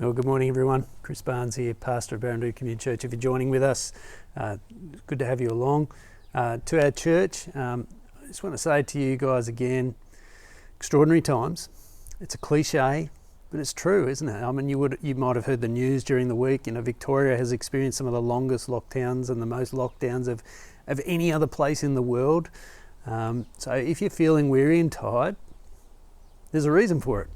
Well, good morning, everyone. Chris Barnes here, pastor of Barnes Community Church. If you're joining with us, good to have you along. To our church, I just want to say to you guys again, extraordinary times. It's a cliche, but it's true, isn't it? I mean, you might have heard the news during the week. You know, Victoria has experienced some of the longest lockdowns and the most lockdowns of any other place in the world. So if you're feeling weary and tired, there's a reason for it.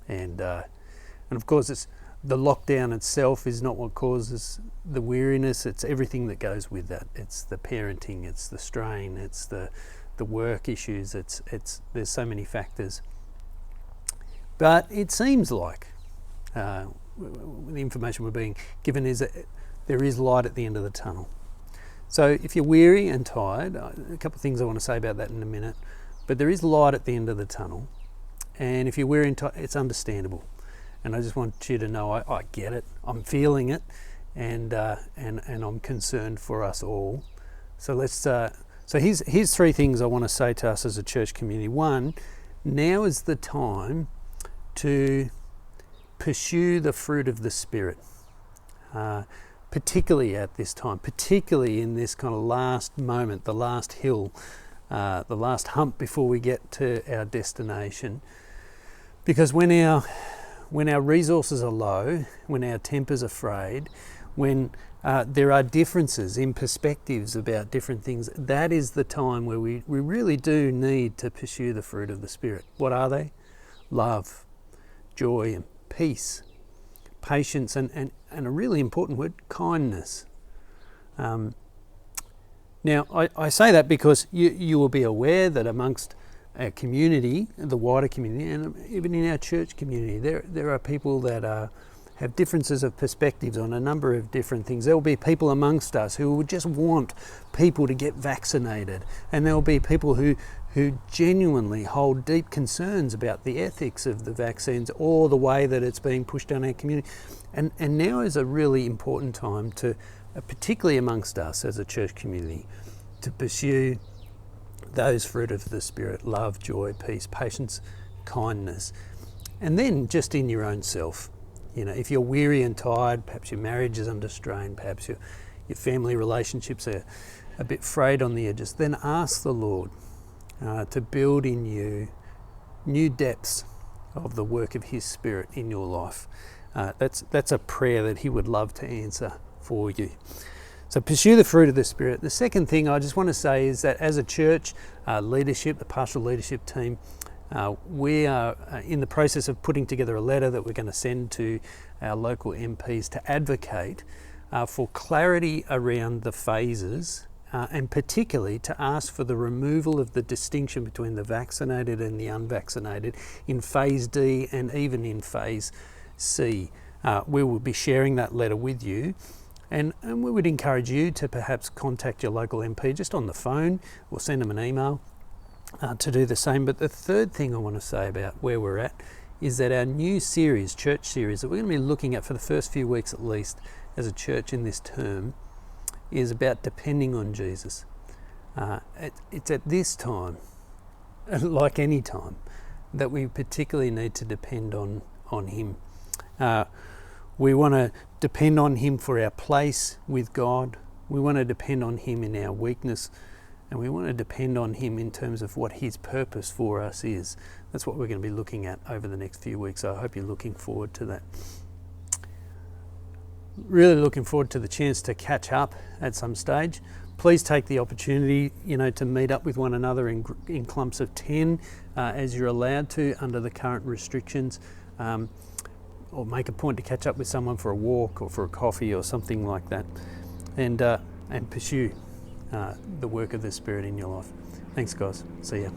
And of course, it's the lockdown itself is not what causes the weariness. It's everything that goes with that. It's the parenting, it's the strain, it's the work issues. It's there's so many factors. But it seems like the information we're being given is that there is light at the end of the tunnel. So if you're weary and tired, a couple of things I want to say about that in a minute. But there is light at the end of the tunnel, and if you're weary and tired, it's understandable. And I just want you to know I get it. I'm feeling it, and I'm concerned for us all. So let's. So here's three things I want to say to us as a church community. One, now is the time to pursue the fruit of the Spirit, particularly at this time, particularly in this kind of last moment, the last hill, the last hump before we get to our destination. Because when our resources are low, when our tempers are frayed, when there are differences in perspectives about different things, that is the time where we really do need to pursue the fruit of the Spirit. What are they? Love, joy and peace, patience, and a really important word, kindness. Now, I say that because you will be aware that amongst our community, the wider community, and even in our church community, there are people that have differences of perspectives on a number of different things. There will be people amongst us who would just want people to get vaccinated, and there will be people who genuinely hold deep concerns about the ethics of the vaccines or the way that it's being pushed on our community. And now is a really important time to, particularly amongst us as a church community, to pursue those fruit of the Spirit: love, joy, peace, patience, kindness. And then just in your own self, you know, if you're weary and tired, perhaps your marriage is under strain, perhaps your family relationships are a bit frayed on the edges, then ask the Lord to build in you new depths of the work of His Spirit in your life. That's a prayer that He would love to answer for you. So pursue the fruit of the Spirit. The second thing I just want to say is that as a church leadership, the pastoral leadership team, we are in the process of putting together a letter that we're going to send to our local MPs to advocate for clarity around the phases, and particularly to ask for the removal of the distinction between the vaccinated and the unvaccinated in phase D and even in phase C. We will be sharing that letter with you. And we would encourage you to perhaps contact your local MP just on the phone or send them an email to do the same. But the third thing I want to say about where we're at is that our new series, church series, that we're going to be looking at for the first few weeks at least as a church in this term, is about depending on Jesus. It's at this time, like any time, that we particularly need to depend on Him. We want to depend on Him for our place with God. We want to depend on Him in our weakness, and we want to depend on Him in terms of what His purpose for us is. That's what we're going to be looking at over the next few weeks. So I hope you're looking forward to that. Really looking forward to the chance to catch up at some stage. Please take the opportunity, to meet up with one another in clumps of 10 as you're allowed to under the current restrictions. Or make a point to catch up with someone for a walk or for a coffee or something like that, and pursue the work of the Spirit in your life. Thanks, guys. See ya.